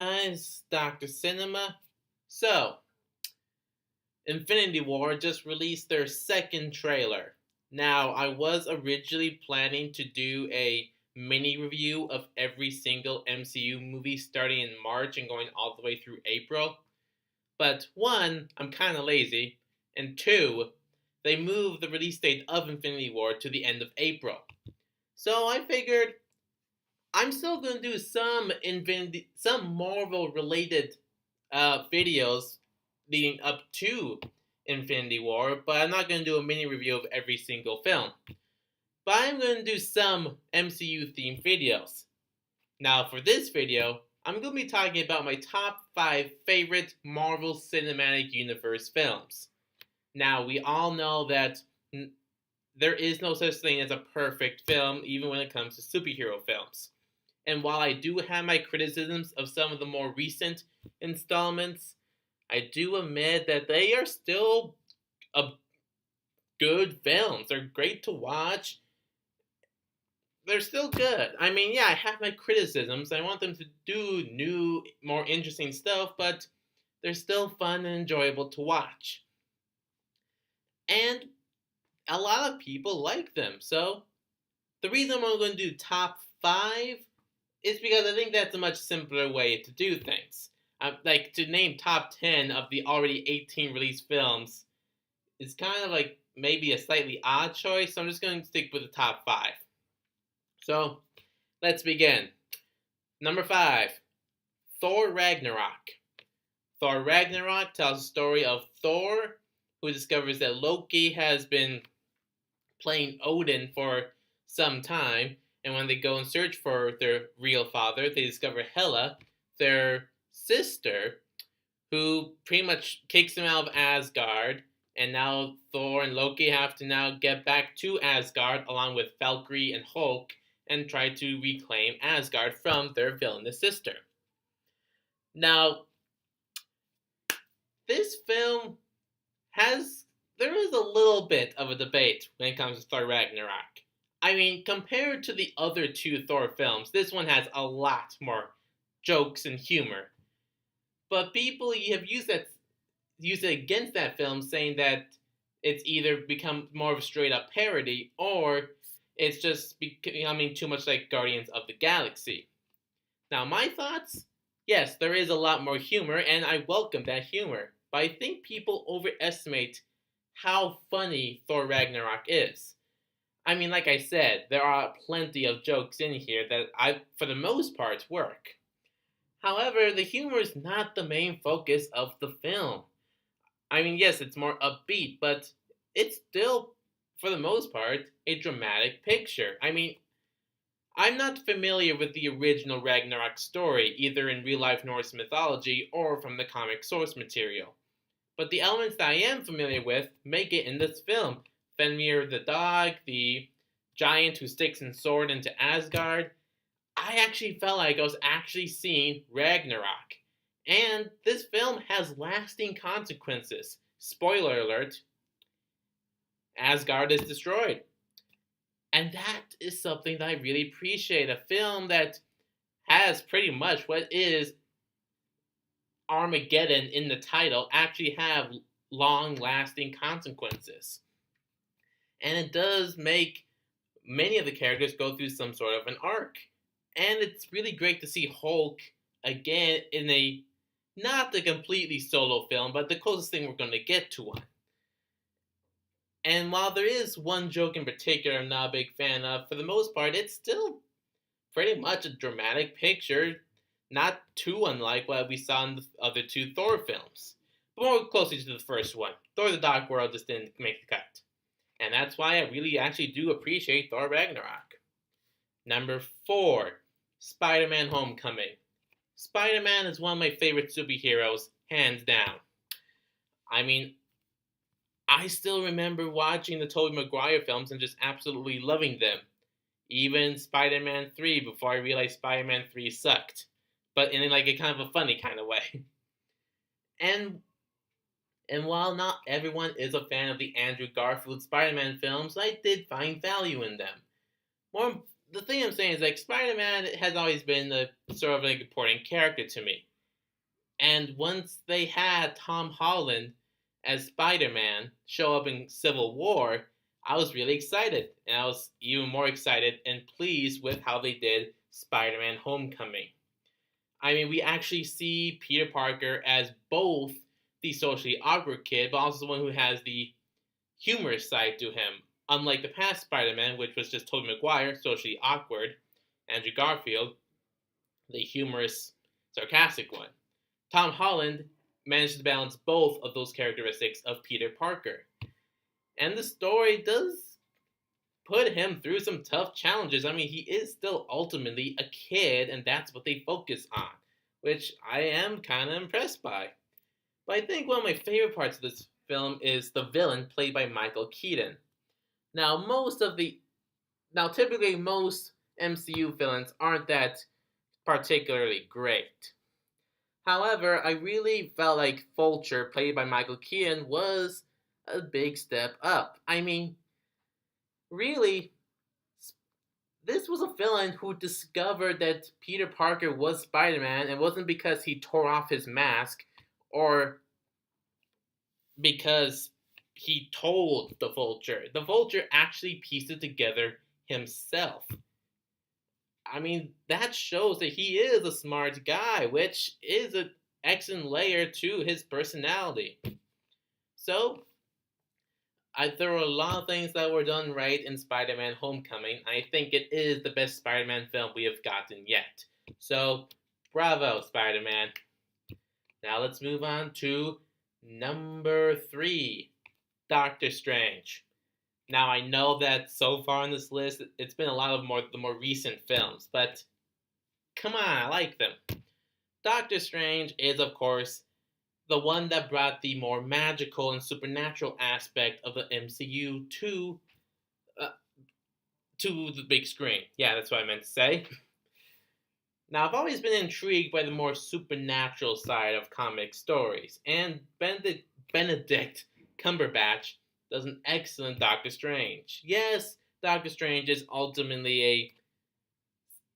It's Dr. Cinema. So, Infinity War just released their second trailer. Now, I was originally planning to do a mini review of every single MCU movie starting in March and going all the way through April. But one, I'm kind of lazy, and two, they moved the release date of Infinity War to the end of April. So I figured I'm still going to do some Marvel related videos leading up to Infinity War, but I'm not going to do a mini review of every single film. But I'm going to do some MCU themed videos. Now, for this video, I'm going to be talking about my top 5 favorite Marvel Cinematic Universe films. Now, we all know that there is no such thing as a perfect film, even when it comes to superhero films. And while I do have my criticisms of some of the more recent installments, I do admit that they are still a good films. They're great to watch. They're still good. I mean, yeah, I have my criticisms. I want them to do new, more interesting stuff, but they're still fun and enjoyable to watch. And a lot of people like them. So the reason I'm going to do top 5 is because I think that's a much simpler way to do things. Like to name top 10 of the already 18 released films is kind of like maybe a slightly odd choice, so I'm just going to stick with the top 5. So let's begin. Number 5, Thor Ragnarok. Thor Ragnarok tells the story of Thor, who discovers that Loki has been playing Odin for some time, and when they go and search for their real father, they discover Hela, their sister, who pretty much kicks him out of Asgard, and now Thor and Loki have to now get back to Asgard along with Valkyrie and Hulk and try to reclaim Asgard from their villainous sister. Now, this film there is a little bit of a debate when it comes to Thor Ragnarok. I mean, compared to the other two Thor films, this one has a lot more jokes and humor. But people have used it against that film, saying that it's either become more of a straight up parody or it's just becoming too much like Guardians of the Galaxy. Now, my thoughts? Yes, there is a lot more humor, and I welcome that humor. But I think people overestimate how funny Thor Ragnarok is. I mean, like I said, there are plenty of jokes in here that for the most part, work. However, the humor is not the main focus of the film. I mean, yes, it's more upbeat, but it's still, for the most part, a dramatic picture. I mean, I'm not familiar with the original Ragnarok story, either in real life Norse mythology or from the comic source material. But the elements that I am familiar with make it in this film. Fenrir the dog, the giant who sticks his sword into Asgard. I actually felt like I was actually seeing Ragnarok. And this film has lasting consequences. Spoiler alert, Asgard is destroyed. And that is something that I really appreciate. A film that has pretty much what is Armageddon in the title actually have long lasting consequences. And it does make many of the characters go through some sort of an arc. And it's really great to see Hulk again in a not a completely solo film, but the closest thing we're going to get to one. And while there is one joke in particular I'm not a big fan of, for the most part, it's still pretty much a dramatic picture, not too unlike what we saw in the other two Thor films, but more closely to the first one. Thor the Dark World just didn't make the cut. And that's why I really actually do appreciate Thor Ragnarok. Number 4, Spider-Man Homecoming. Spider-Man is one of my favorite superheroes, hands down. I mean, I still remember watching the Tobey Maguire films and just absolutely loving them. Even Spider-Man 3 before I realized Spider-Man 3 sucked. But in like a kind of a funny kind of way. And while not everyone is a fan of the Andrew Garfield Spider-Man films, I did find value in them. More the thing I'm saying is like Spider-Man has always been a sort of like important character to me. And once they had Tom Holland as Spider-Man show up in Civil War, I was really excited. And I was even more excited and pleased with how they did Spider-Man Homecoming. I mean, we actually see Peter Parker as both the socially awkward kid, but also the one who has the humorous side to him. Unlike the past Spider-Man, which was just Tobey Maguire, socially awkward, Andrew Garfield, the humorous, sarcastic one. Tom Holland managed to balance both of those characteristics of Peter Parker. And the story does put him through some tough challenges. I mean, he is still ultimately a kid, and that's what they focus on, which I am kind of impressed by. But I think one of my favorite parts of this film is the villain played by Michael Keaton. Now, typically most MCU villains aren't that particularly great. However, I really felt like Vulture, played by Michael Keaton, was a big step up. I mean, really, this was a villain who discovered that Peter Parker was Spider-Man, and it wasn't because he tore off his mask or because he told the Vulture. The Vulture actually pieced it together himself. I mean, that shows that he is a smart guy, which is an excellent layer to his personality. So, there were a lot of things that were done right in Spider-Man Homecoming. I think it is the best Spider-Man film we have gotten yet. So, bravo, Spider-Man. Now let's move on to number 3, Doctor Strange. Now I know that so far on this list, it's been a lot of the more recent films, but come on, I like them. Doctor Strange is, of course, the one that brought the more magical and supernatural aspect of the MCU to the big screen. Yeah, that's what I meant to say. Now, I've always been intrigued by the more supernatural side of comic stories, and Benedict Cumberbatch does an excellent Doctor Strange. Yes, Doctor Strange is ultimately a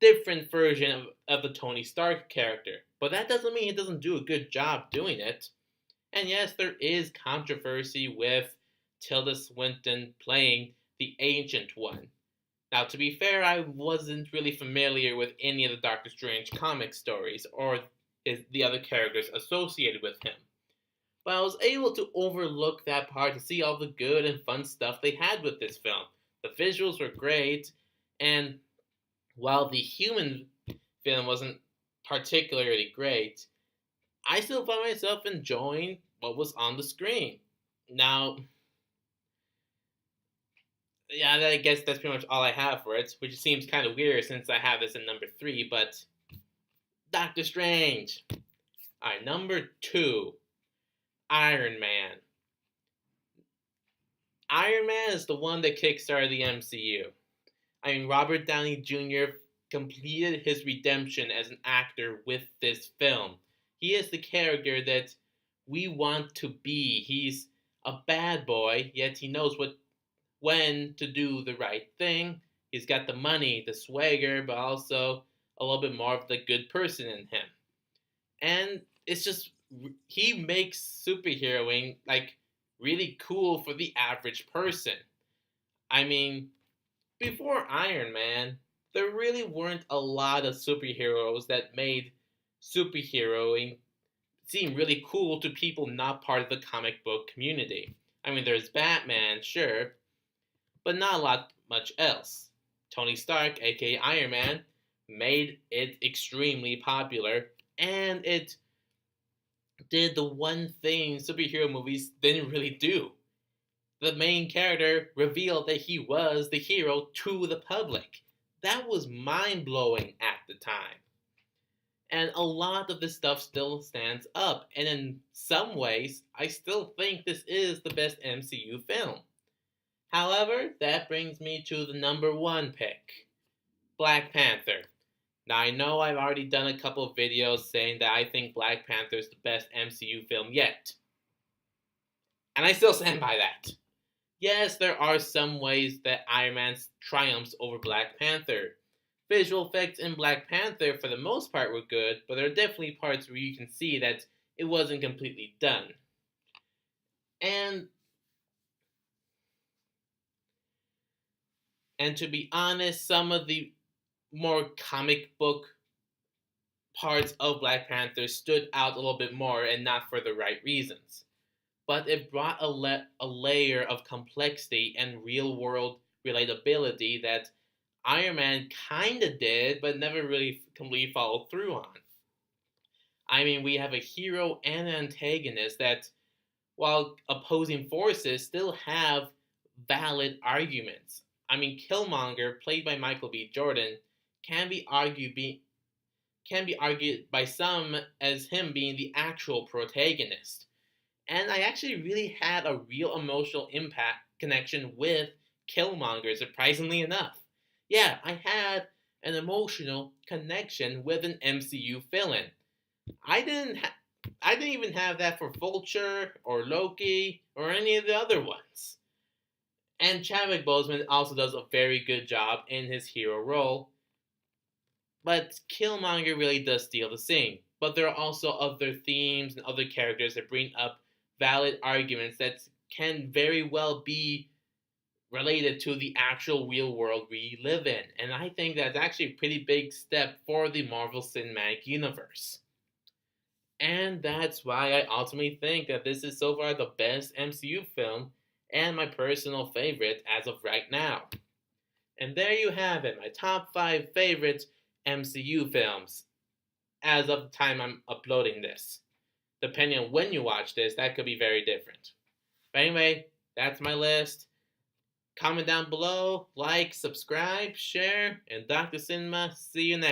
different version of the Tony Stark character, but that doesn't mean he doesn't do a good job doing it. And yes, there is controversy with Tilda Swinton playing the Ancient One. Now, to be fair, I wasn't really familiar with any of the Doctor Strange comic stories or the other characters associated with him. But I was able to overlook that part to see all the good and fun stuff they had with this film. The visuals were great, and while the human film wasn't particularly great, I still found myself enjoying what was on the screen. Now, yeah, I guess that's pretty much all I have for it, which seems kind of weird since I have this in number 3, but Doctor Strange. Alright, number 2, Iron Man. Iron Man is the one that kickstarted the MCU. I mean, Robert Downey Jr. completed his redemption as an actor with this film. He is the character that we want to be. He's a bad boy, yet he knows when to do the right thing. He's got the money, the swagger, but also a little bit more of the good person in him. And it's just, he makes superheroing like really cool for the average person. I mean, before Iron Man, there really weren't a lot of superheroes that made superheroing seem really cool to people not part of the comic book community. I mean, there's Batman, sure, but not much else. Tony Stark, aka Iron Man, made it extremely popular, and it did the one thing superhero movies didn't really do. The main character revealed that he was the hero to the public. That was mind-blowing at the time. And a lot of this stuff still stands up, and in some ways, I still think this is the best MCU film. However, that brings me to the number 1 pick, Black Panther. Now, I know I've already done a couple of videos saying that I think Black Panther is the best MCU film yet. And I still stand by that. Yes, there are some ways that Iron Man triumphs over Black Panther. Visual effects in Black Panther, for the most part, were good, but there are definitely parts where you can see that it wasn't completely done. And and to be honest, some of the more comic book parts of Black Panther stood out a little bit more, and not for the right reasons. But it brought a layer of complexity and real world relatability that Iron Man kinda did, but never really completely followed through on. I mean, we have a hero and an antagonist that, while opposing forces, still have valid arguments. I mean, Killmonger, played by Michael B. Jordan, can be argued by some as him being the actual protagonist. And I actually really had a real emotional impact connection with Killmonger, surprisingly enough. Yeah, I had an emotional connection with an MCU villain. I didn't ha- I didn't even have that for Vulture or Loki or any of the other ones. And Chadwick Boseman also does a very good job in his hero role, but Killmonger really does steal the scene. But there are also other themes and other characters that bring up valid arguments that can very well be related to the actual real world we live in. And I think that's actually a pretty big step for the Marvel Cinematic Universe. And that's why I ultimately think that this is so far the best MCU film and my personal favorite as of right now. And there you have it, my top 5 favorite MCU films as of the time I'm uploading this. Depending on when you watch this, that could be very different. But anyway, that's my list. Comment down below, like, subscribe, share, and Dr. Cinema, see you next